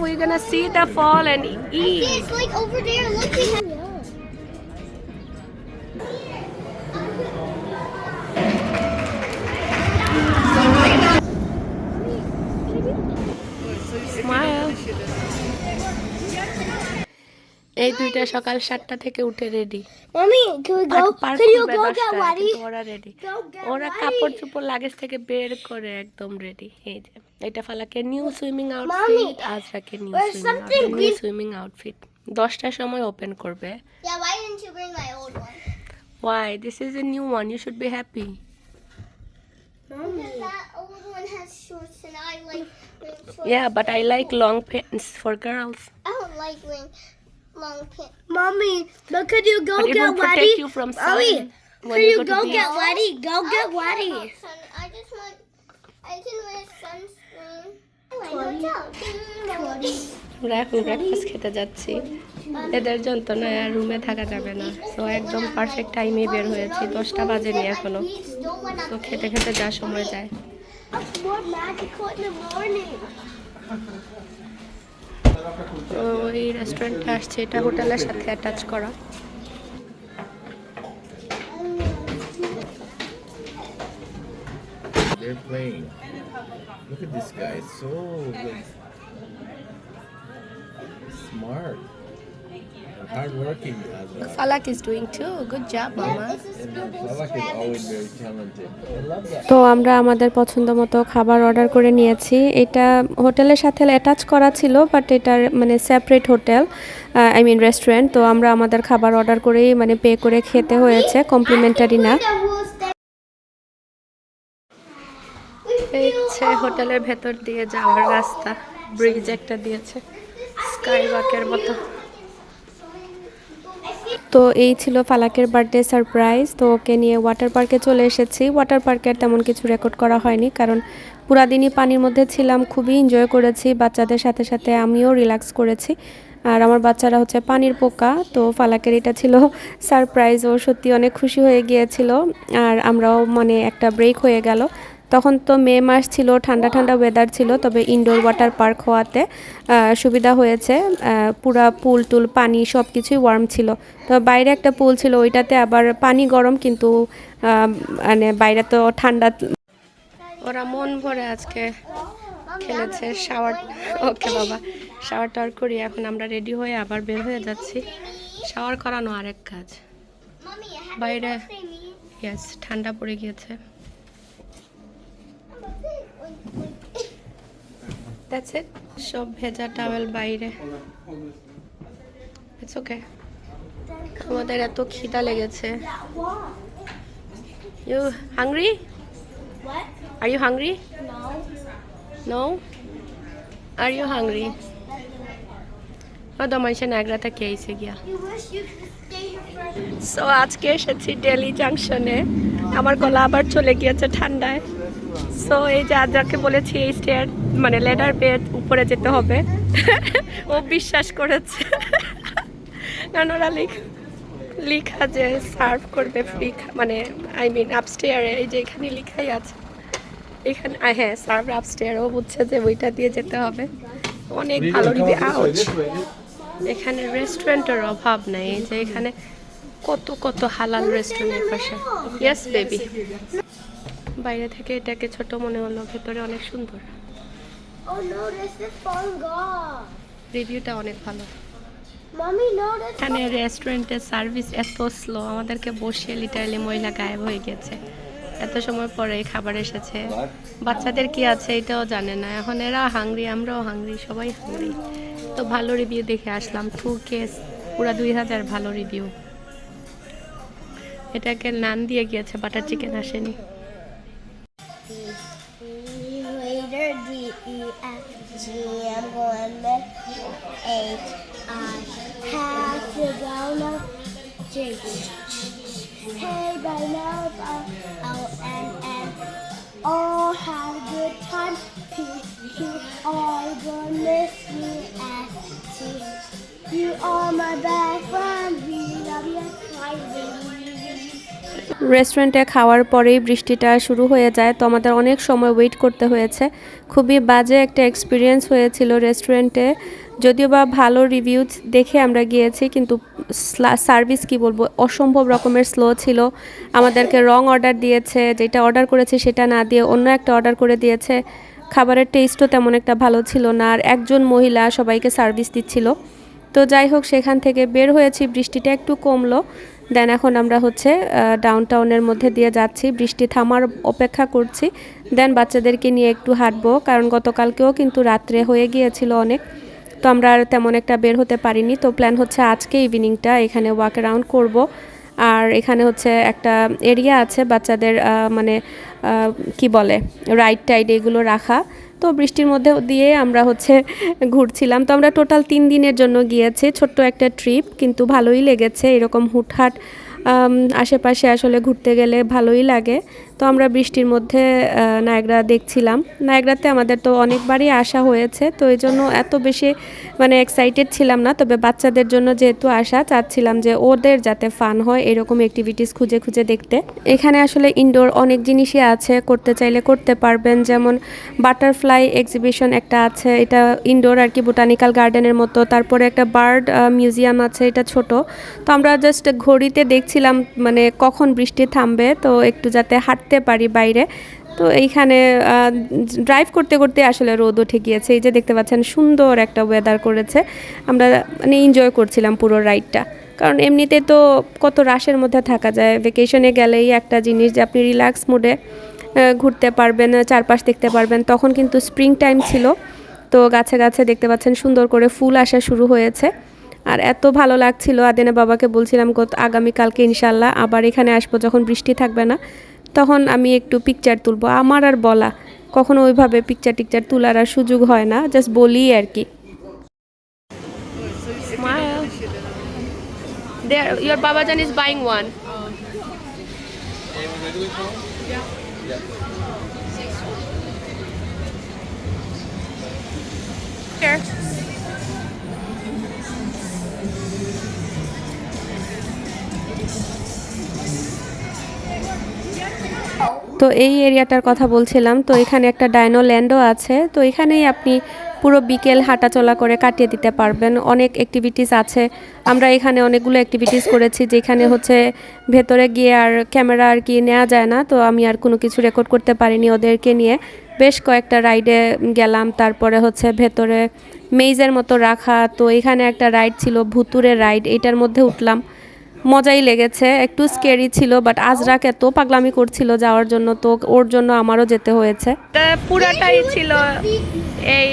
we're gonna see the fall and eat. It's like over there looking at me. Smile. এই দুইটা সকাল 7টা থেকে উঠে ready. Mommy, can we go? Can you go get ready? ওরা ready. Go get ওরা ready. কাপড় চোপড় luggage থেকে বের করে একদম রেডি। এই যে এটা ফালাকে নিউ সুইমিং Mommy, আউটফিট, আজরাকে new there's something swimming outfit 10টার সময় ওপেন করবে। Yeah, why didn't you bring my old one? Why? This is a new one. You should be happy. Because that old one has shorts and I like wearing shorts. Yeah, but I like long pants for girls. I don't like wearing long pants. Mommy, but could you go But it get will protect ready? you from sun. Mommy, when could you to go beach. get ready? Go get ready. I just want. I can wear sunscreen. আমরা এখন breakfast খেতে যাচ্ছি। এদের যন্ত্রণায় আর রুমে থাকা যাবে না, সো একদম পারফেক্ট টাইমে বের হয়েছি। 10টা বাজেনি এখনো, তো খেতে খেতে যা সময় যায়। It's more magical in the morning. তো এই রেস্টুরেন্টে আসছে, এটা হোটেলের সাথে অ্যাটাচ করা। They're playing. Look at this guy, so like, smart and hardworking as well. Falak is doing too. Good job, Mama. And Falak is always very talented. I love that. তো আমরা আমাদের পছন্দ মতো খাবার অর্ডার করে নিয়েছি। এটা হোটেলের সাথে অ্যাটাচ করা ছিল, বাট এটার মানে separate hotel, I mean restaurant. তো আমরা আমাদের খাবার অর্ডার করেই মানে পে করে খেতে হয়েছে, কমপ্লিমেন্টারি না। এই হচ্ছে হোটেলের ভেতর দিয়ে যাওয়ার রাস্তা, ব্রিজ একটা দিয়েছে স্কাই ওয়াকের মতো। তো এই ছিল ফালাকের বার্থডে সারপ্রাইজ। তো ওকে নিয়ে ওয়াটার পার্কে চলে এসেছি। ওয়াটার পার্কে তেমন কিছু রেকর্ড করা হয়নি, কারণ পুরা দিনই পানির মধ্যে ছিলাম, খুবই এনজয় করেছি। বাচ্চাদের সাথে সাথে আমিও রিল্যাক্স করেছি। আর আমার বাচ্চারা হচ্ছে পানির পোকা, তো ফালাকের এটা ছিল সারপ্রাইজ। ও সত্যি অনেক খুশি হয়ে গিয়েছিল, আর আমরাও মানে একটা ব্রেক হয়ে গেল। তখন তো মে মাস ছিল, ঠান্ডা ঠান্ডা ওয়েদার ছিল, তবে ইনডোর ওয়াটার পার্ক হওয়াতে সুবিধা হয়েছে। পুরা পুল টুল পানি সব কিছুই ওয়ার্ম ছিল। তো বাইরে একটা পুল ছিল, ওইটাতে আবার পানি গরম, কিন্তু মানে বাইরে তো ঠান্ডা। ওরা মন ভরে আজকে খেলেছে। শাওয়ার, ওকে বাবা, শাওয়ার টাওয়ার করি। এখন আমরা রেডি হয়ে আবার বের হয়ে যাচ্ছি। শাওয়ার করানো আরেক কাজ। বাইরে ইয়েস ঠান্ডা পড়ে গিয়েছে। That's it. সব ভেজা টাওয়েল বাইরে। It's okay. আমাদের এত খিদা লেগেছে। You hungry? What? Are you hungry? No? Are you hungry? Oh, মানুষ নাগরা থেকে এসে গিয়া। You wish you could stay here for. So আজকে এসেছি দিল্লি জাংশনে। আমার গলা আবার চলে গিয়েছে ঠান্ডায়। সো এই যে আজকে বলেছি এই স্টেয়ার মানে লেডার বেড উপরে যেতে হবে, ও বিশ্বাস করেছে। কারণ ওরা লিখা যে সার্ভ করবে ফ্রি, মানে আই মিন আপস্টেয়ারে, এই যে এখানে লিখাই আছে এখানে, হ্যাঁ সার্ভ আপস্টেয়ার। ও বুঝছে যে ওইটা দিয়ে যেতে হবে। অনেক ভালো রিভিউ। আউচ, এখানে রেস্টুরেন্টের অভাব নেই। এই যে এখানে কত কত হালাল রেস্টুরেন্টের পাশে। Yes baby. বাইরে থেকে এটাকে ছোট মনে হলো, ভেতরে অনেক সুন্দর। Oh no, this is falling off. রিভিউটা অনেক ভালো। Mommy, no, this. এখানে রেস্টুরেন্টের সার্ভিস এত স্লো, আমাদেরকে বসিয়ে লিটারালি মহিলা গায়েব হয়ে গেছে। এত সময় পরে খাবার এসেছে। বাচ্চাদের কি আছে এটাও জানে না। এখন এরা হাংরি, আমরাও হাংরি, সবাই হাংরি। তো ভালো রিভিউ দেখে আসলাম। 2K পুরা 2000 ভালো রিভিউ। এটাকে নান দিয়ে গিয়েছে, বাটার চিকেন আসেনি। Later, D E F G. I'm going to H I have to go now. J. Hey, by now, L N N. All have a good time. P Q R gonna miss me at T. You are my best friend. We love you. রেস্টুরেন্টে খাওয়ার পরেই বৃষ্টিটা শুরু হয়ে যায়, তো আমাদের অনেক সময় ওয়েট করতে হয়েছে। খুবই বাজে একটা এক্সপিরিয়েন্স হয়েছিল রেস্টুরেন্টে। যদিও বা ভালো রিভিউ দেখে আমরা গিয়েছি, কিন্তু সার্ভিস কি বলবো, অসম্ভব রকমের স্লো ছিল। আমাদেরকে রং অর্ডার দিয়েছে, যেটা অর্ডার করেছি সেটা না দিয়ে অন্য একটা অর্ডার করে দিয়েছে। খাবারের টেস্টও তেমন একটা ভালো ছিল না, আর একজন মহিলা সবাইকে সার্ভিস দিচ্ছিল। তো যাই হোক, সেখান থেকে বের হয়েছি, বৃষ্টিটা একটু কমলো। দেন এখন আমরা হচ্ছে ডাউনটাউনের মধ্যে দিয়ে যাচ্ছি, বৃষ্টি থামার অপেক্ষা করছি। দেন বাচ্চাদেরকে নিয়ে একটু হাঁটবো, কারণ গতকালকেও কিন্তু রাত্রে হয়ে গিয়েছিল অনেক, তো আমরা আর তেমন একটা বের হতে পারিনি। তো প্ল্যান হচ্ছে আজকে ইভিনিংটা এখানে ওয়াক অ্যারাউন্ড করব। আর এখানে হচ্ছে একটা এরিয়া আছে বাচ্চাদের মানে কি বলে রাইড টাইড এগুলো রাখা। তো বৃষ্টির মধ্যে দিয়ে আমরা হচ্ছে ঘুরছিলাম। তো আমরা টোটাল 3 দিনের জন্য গিয়েছি, ছোট্ট একটা ট্রিপ, কিন্তু ভালোই লেগেছে। এরকম হুটহাট আশেপাশে আসলে ঘুরতে গেলে ভালোই লাগে। তো আমরা বৃষ্টির মধ্যে নায়াগ্রা দেখছিলাম। নায়াগ্রাতে আমাদের তো অনেকবারই আসা হয়েছে, তো এই জন্য এত বেশি মানে এক্সাইটেড ছিলাম না। তবে বাচ্চাদের জন্য যেহেতু আসা, চাচ্ছিলাম যে ওদের যাতে ফান হয় এরকম অ্যাক্টিভিটিস খুঁজে খুঁজে দেখতে। এখানে আসলে ইনডোর অনেক জিনিসই আছে, করতে চাইলে করতে পারবেন। যেমন বাটারফ্লাই এক্সিবিশন একটা আছে, এটা ইনডোর আর কি, বোটানিক্যাল গার্ডেনের মতো। তারপরে একটা বার্ড মিউজিয়াম আছে, এটা ছোট। তো আমরা জাস্ট ঘড়িতে দেখছিলাম মানে কখন বৃষ্টি থামবে, তো একটু যাতে হাঁটতে পারি বাইরে। তো এইখানে ড্রাইভ করতে করতে আসলে রোদ উঠে গিয়েছে। এই যে দেখতে পাচ্ছেন সুন্দর একটা ওয়েদার করেছে, আমরা মানে এনজয় করছিলাম পুরো রাইডটা। কারণ এমনিতে তো কত রাশের মধ্যে থাকা যায়, ভেকেশনে গেলেই একটা জিনিস যে আপনি রিল্যাক্স মুডে ঘুরতে পারবেন, চারপাশ দেখতে পারবেন। তখন কিন্তু স্প্রিং টাইম ছিল, তো গাছে গাছে দেখতে পাচ্ছেন সুন্দর করে ফুল আসা শুরু হয়েছে। আর এত ভালো লাগছিল, আদিনা বাবাকে বলছিলাম আগামীকালকে ইনশাল্লাহ আবার এখানে আসবো, যখন বৃষ্টি থাকবে না, তখন আমি একটু পিকচার তুলবো। আমার আর বলা, কখনো ওইভাবে পিকচার টিকচার তোলার আর সুযোগ হয় না, জাস্ট বলি আর কি। Smile. There, your Babajan is buying one. Here. তো এই এরিয়াটার কথা বলছিলাম। তো এখানে একটা ডাইনো ল্যান্ডও আছে, তো এখানেই আপনি পুরো বিকেল হাঁটাচলা করে কাটিয়ে দিতে পারবেন। অনেক অ্যাক্টিভিটিস আছে, আমরা এখানে অনেকগুলো অ্যাক্টিভিটিস করেছি, যেখানে হচ্ছে ভেতরে গিয়ে আর ক্যামেরা আর কি নেওয়া যায় না, তো আমি আর কোনো কিছু রেকর্ড করতে পারিনি ওদেরকে নিয়ে। বেশ কয়েকটা রাইডে গেলাম, তারপরে হচ্ছে ভেতরে মেইজের মতো রাখা, তো এখানে একটা রাইড ছিল ভুতুরের রাইড, এটার মধ্যে উঠলাম, মজাই লেগেছে। একটু স্কেরি ছিল, বাট আজরাক এত পাগলামি করছিল যাওয়ার জন্য, তো ওর জন্য আমারও যেতে হয়েছে। পুরাটাই ছিল এই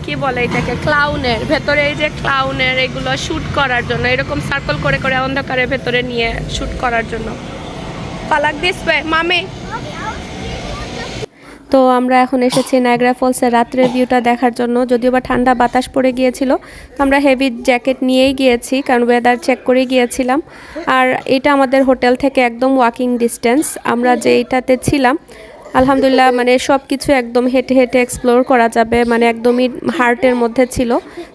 কি বলে এটাকে, ক্লাউনের ভেতরে, এই যে ক্লাউনের এগুলো শ্যুট করার জন্য, এরকম সার্কেল করে করে অন্ধকারের ভেতরে নিয়ে শ্যুট করার জন্য। পালাক দিস মামি। তো আমরা এখন এসেছি নায়াগ্রা ফলসের রাত্রের ভিউটা দেখার জন্য। যদিও বা ঠান্ডা বাতাস পড়ে গিয়েছিল, তো আমরা হেভি জ্যাকেট নিয়েই গিয়েছি, কারণ ওয়েদার চেক করে গিয়েছিলাম। আর এটা আমাদের হোটেল থেকে একদম ওয়াকিং ডিস্টেন্স। আমরা যেইটাতে ছিলাম আলহামদুলিল্লাহ মানে সব কিছু একদম হেঁটে হেঁটে এক্সপ্লোর করা যাবে, মানে একদমই হার্টের মধ্যে ছিল,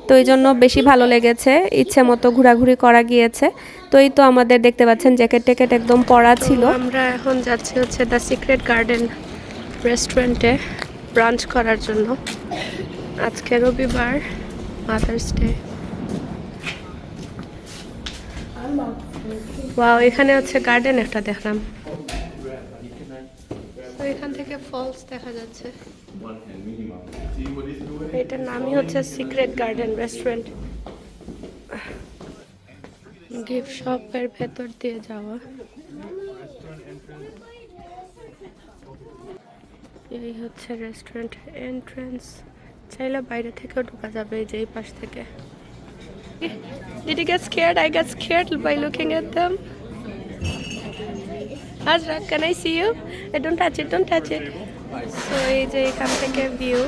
তো এই জন্য বেশি ভালো লেগেছে, ইচ্ছে মতো ঘোরাঘুরি করা গিয়েছে। তো এই তো আমাদের দেখতে পাচ্ছেন জ্যাকেট ট্যাকেট একদম পরা ছিল। আমরা এখন যাচ্ছি হচ্ছে দ্য সিক্রেট গার্ডেন রেস্টুরেন্টে ব্রাঞ্চ করার জন্য। আজকে রবিবার, মাদার্স ডে। ওয়াও, এখানে হচ্ছে গার্ডেন একটা দেখলাম, তো এখান থেকে ফলস দেখা যাচ্ছে। এটার নামই হচ্ছে সিক্রেট গার্ডেন রেস্টুরেন্ট। গিফট শপের ভেতর দিয়ে যাওয়া। এই হচ্ছে রেস্টুরেন্ট এন্ট্রান্স, চাইলে বাইরে থেকেও ঢোকা যাবে এই যে এই পাশ থেকে। Did you get scared? I got scared by looking at them. Azra, can I see you? Don't touch it, don't touch it. So এই যে এখান থেকে ভিউ।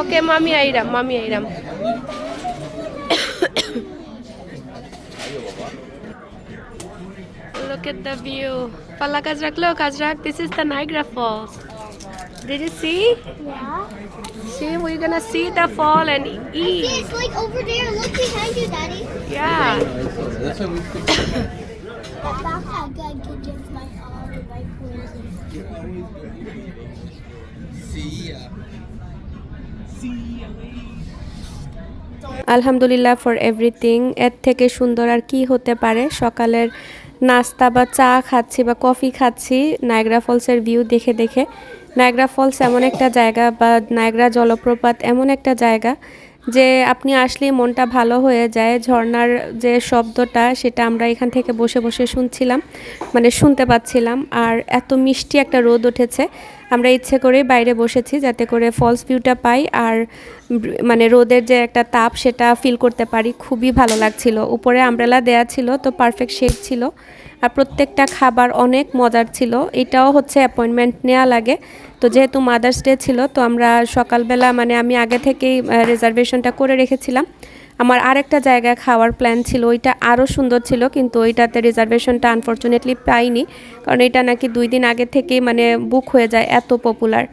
ওকে মামি আইরাম, মামি আইরাম। Look at the view. Palla Kazrak, look, Kazrak, this is the Niagara Falls. Did you see? Yeah. See, we're gonna see the fall and See, eat. it's like over there. Look behind you, Daddy. Yeah. That's why we picked That's how good against my arm and my poison. See ya. আলহামদুলিল্লাহ for everything. এর থেকে সুন্দর আর কি হতে পারে। সকালের নাস্তা বা চা খাচ্ছি বা কফি খাচ্ছি নায়াগ্রা ফলসের ভিউ দেখে দেখে। নায়াগ্রা ফলস এমন একটা জায়গা বা নায়াগ্রা জলপ্রপাত এমন একটা জায়গা যে আপনি আসলেই মনটা ভালো হয়ে যায়। ঝর্ণার যে শব্দটা সেটা আমরা এখান থেকে বসে বসে শুনছিলাম, মানে শুনতে পাচ্ছিলাম। আর এত মিষ্টি একটা রোদ উঠেছে, আমরা ইচ্ছে করেই বাইরে বসেছি যাতে করে ফলস ভিউটা পাই আর মানে রোদের যে একটা তাপ সেটা ফিল করতে পারি। খুবই ভালো লাগছিল। উপরে আমব্রেলা দেয়া ছিল, তো পারফেক্ট শেড ছিল। আর প্রত্যেকটা খাবার অনেক মজার ছিল। এটাও হচ্ছে অ্যাপয়েন্টমেন্ট নেওয়া লাগে। তো যেহেতু মাদার্স ডে ছিল, তো আমরা সকালবেলা মানে আমি আগে থেকেই রিজার্ভেশনটা করে রেখেছিলাম। আমার আরেকটা জায়গায় খাওয়ার প্ল্যান ছিল, ওইটা আরও সুন্দর ছিল, কিন্তু ওইটাতে রিজার্ভেশনটা আনফর্চুনেটলি পাইনি, কারণ এটা নাকি 2 দিন আগে থেকেই মানে বুক হয়ে যায়, এত পপুলার।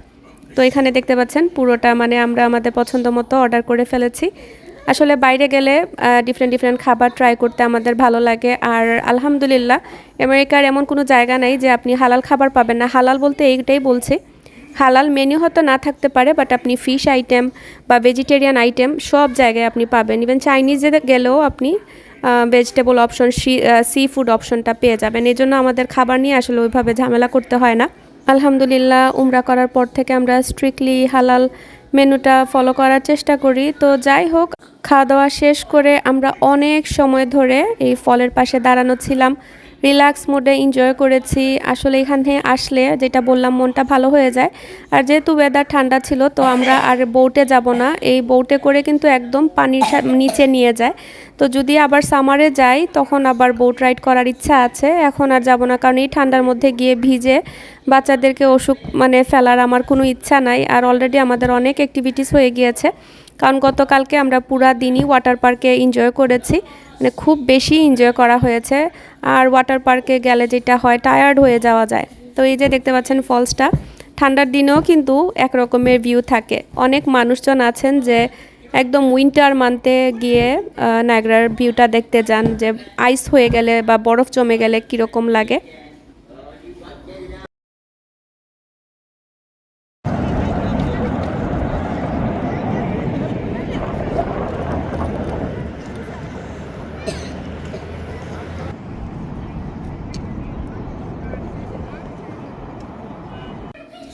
তো এখানে দেখতে পাচ্ছেন পুরোটা মানে আমরা আমাদের পছন্দ মতো অর্ডার করে ফেলেছি। আসলে বাইরে গেলে ডিফারেন্ট খাবার ট্রাই করতে আমাদের ভালো লাগে। আর আলহামদুলিল্লাহ আমেরিকার এমন কোনো জায়গা নাই যে আপনি হালাল খাবার পাবেন না। হালাল বলতে এইটাই বলছি, হালাল মেনু হয়তো না থাকতে পারে, বাট আপনি ফিশ আইটেম বা ভেজিটেরিয়ান আইটেম সব জায়গায় আপনি পাবেন। ইভেন চাইনিজে গেলেও আপনি ভেজিটেবল অপশন, সি ফুড অপশনটা পেয়ে যাবেন। এই জন্য আমাদের খাবার নিয়ে আসলে ওইভাবে ঝামেলা করতে হয় না। আলহামদুলিল্লাহ উমরা করার পর থেকে আমরা স্ট্রিক্টলি হালাল মেনুটা ফলো করার চেষ্টা করি। তো যাই হোক, খাওয়া দাওয়া শেষ করে আমরা অনেক সময় ধরে এই ফলের পাশে দাঁড়ানো ছিলাম, রিল্যাক্স মোডে এনজয় করেছি। আসলে এখানে আসলে যেটা বললাম মনটা ভালো হয়ে যায়। আর যেহেতু ওয়েদার ঠান্ডা ছিল, তো আমরা আর বোটে যাব না। এই বোটে করে কিন্তু একদম পানির নিচে নিয়ে যায়। তো যদি আবার সামারে যাই তখন আবার বোট রাইড করার ইচ্ছা আছে। এখন আর যাব না, কারণ এই ঠান্ডার মধ্যে গিয়ে ভিজে বাচ্চাদেরকে অসুখ মানে ফেলার আমার কোনো ইচ্ছা নাই। আর অলরেডি আমাদের অনেক অ্যাক্টিভিটিস হয়ে গিয়েছে, কারণ গতকালকে আমরা পুরা দিনই ওয়াটার পার্কে এনজয় করেছি, মানে খুব বেশি এনজয় করা হয়েছে। আর ওয়াটার পার্কে গেলে যেটা হয় টায়ার্ড হয়ে যাওয়া যায়। তো এই যে দেখতে পাচ্ছেন ফলসটা, ঠান্ডার দিনেও কিন্তু এক রকমের ভিউ থাকে। অনেক মানুষজন আছেন যে একদম উইন্টার মান্থে গিয়ে নায়াগ্রার ভিউটা দেখতে যান, যে আইস হয়ে গেলে বা বরফ জমে গেলে কীরকম লাগে।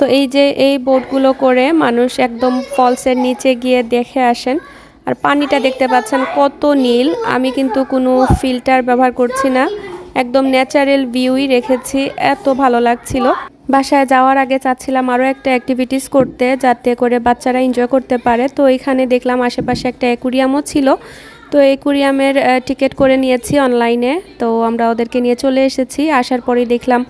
তো এই যে এই বোটগুলো করে মানুষ একদম ফলসের নিচে গিয়ে দেখে আসেন। আর পানিটা দেখতে পাচ্ছেন কত নীল। আমি কিন্তু কোনো ফিল্টার ব্যবহার করছি না, একদম ন্যাচারাল ভিউই রেখেছি। এত ভালো লাগছিল। বাসায় যাওয়ার আগে চাচ্ছিলাম আরও একটা অ্যাক্টিভিটিস করতে, যাতে করে বাচ্চারা এনজয় করতে পারে। তো এখানে দেখলাম আশেপাশে একটা অ্যাকুরিয়ামও ছিল। তো অ্যাকুরিয়ামের টিকিট করে নিয়েছি অনলাইনে। তো আমরা ওদেরকে নিয়ে চলে এসেছি। আসার পরেই দেখলাম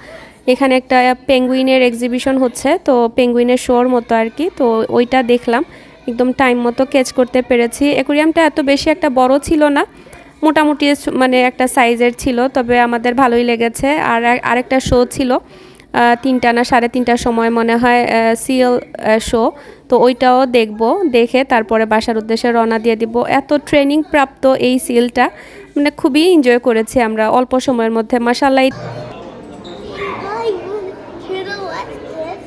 এখানে একটা পেঙ্গুইনের এক্সিবিশন হচ্ছে, তো পেঙ্গুইনের শোর মতো আর কি। তো ওইটা দেখলাম, একদম টাইম মতো ক্যাচ করতে পেরেছি। অ্যাকুরিয়ামটা এত বেশি একটা বড় ছিল না, মোটামুটি মানে একটা সাইজের ছিল, তবে আমাদের ভালোই লেগেছে। আর আরেকটা শো ছিল 3টা না 3:30টার সময় মনে হয় সিএল শো, তো ওইটাও দেখব। দেখে তারপরে বাসার উদ্দেশ্যে রওনা দিয়ে দিব। এত ট্রেনিং প্রাপ্ত এই সিএলটা, মানে খুবই এনজয় করেছি আমরা অল্প সময়ের মধ্যে, মাশাআল্লাহ। Hi, Turtle, what's this?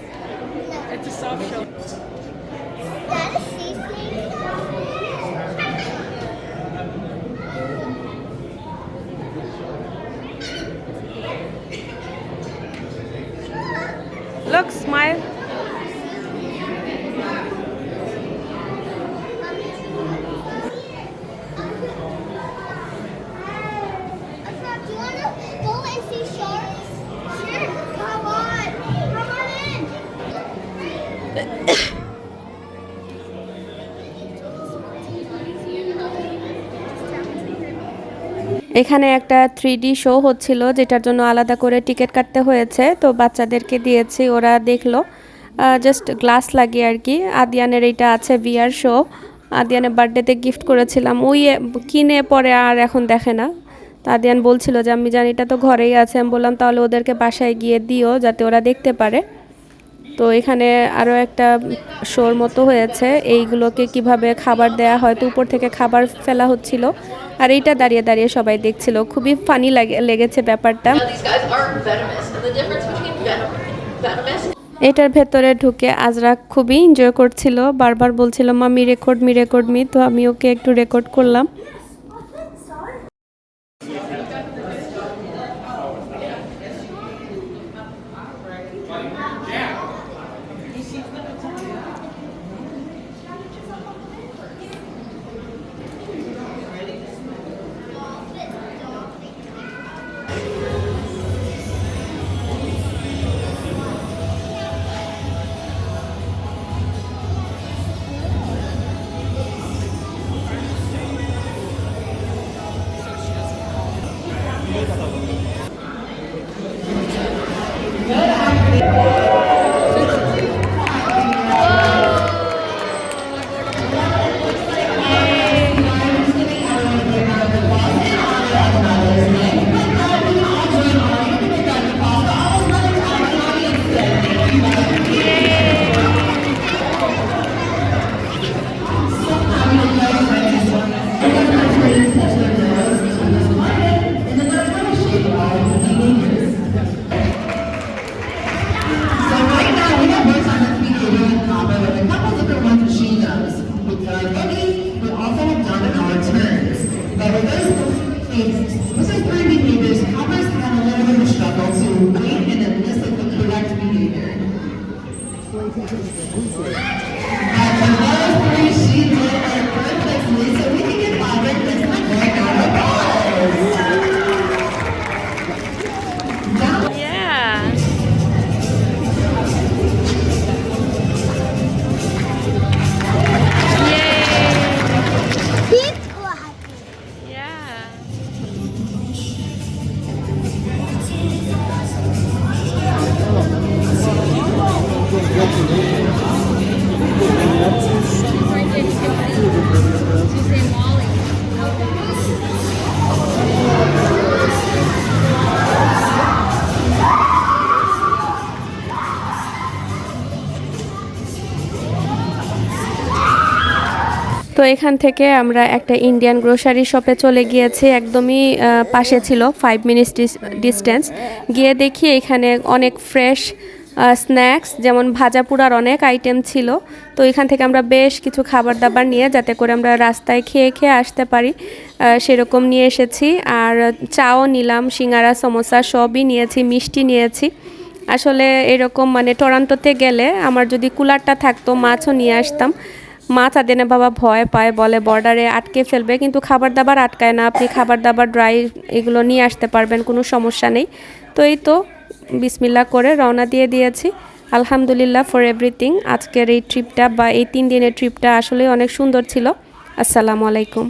It's a soft shell. Is that a sea snake? Look, smile. Do you want to go and see sharks? Sure. Come on. Come on in. এখানে একটা 3D শো হচ্ছিল, যেটার জন্য আলাদা করে ticket কাটতে হয়েছে। তো বাচ্চাদেরকে দিয়েছি, ওরা দেখলো জাস্ট গ্লাস লাগিয়ে আর কি। আদিয়ানের এইটা আছে ভিআর শো, আদিয়ানের বার্থডেতে গিফট করেছিলাম, ওই কিনে পরে আর এখন দেখে না। তো আদিয়ান বলছিল যে আমি জানি এটা তো ঘরেই আছে। আমি বললাম তাহলে ওদেরকে বাসায় গিয়ে দিও যাতে ওরা দেখতে পারে। তো এখানে আরও একটা শোর মতো হয়েছে, এইগুলোকে কিভাবে খাবার দেয়া হয়, তো উপর থেকে খাবার ফেলা হচ্ছিল আর এইটা দাঁড়িয়ে দাঁড়িয়ে সবাই দেখছিল। খুবই ফানি লেগেছে ব্যাপারটা। Now these guys are venomous, and the difference between venomous এটার ভেতরে ঢুকে আজরা খুবই এনজয় করছিল, বারবার বলছিল মামি রেকর্ড মি, তো আমি ওকে একটু রেকর্ড করলাম। তো এখান থেকে আমরা একটা ইন্ডিয়ান গ্রোসারি শপে চলে গিয়েছি, একদমই পাশে ছিল, 5 মিনিটস ডিস্টেন্স। গিয়ে দেখি এখানে অনেক ফ্রেশ স্ন্যাক্স, যেমন ভাজা পোড়ার অনেক আইটেম ছিল। তো এখান থেকে আমরা বেশ কিছু খাবার দাবার নিয়ে, যাতে করে আমরা রাস্তায় খেয়ে আসতে পারি, সেরকম নিয়ে এসেছি। আর চাও নিলাম, সিঙ্গারা সমোসা সবই নিয়েছি, মিষ্টি নিয়েছি। আসলে এরকম মানে টরন্টোতে গেলে আমার যদি কুলারটা থাকতো, মাছও নিয়ে আসতাম। মাছ আদেনে বাবা ভয় পায়, বলে বর্ডারে আটকে ফেলবে, কিন্তু খাবার দাবার আটকায় না, আপনি খাবার দাবার ড্রাই এগুলো নিয়ে আসতে পারবেন, কোনো সমস্যা নেই। তো এই তো বিসমিল্লাহ করে রওনা দিয়ে দিয়েছি। আলহামদুলিল্লাহ ফর এভরিথিং। আজকের এই ট্রিপটা বা এই 3 দিনের ট্রিপটা আসলে অনেক সুন্দর ছিল। আসসালামু আলাইকুম।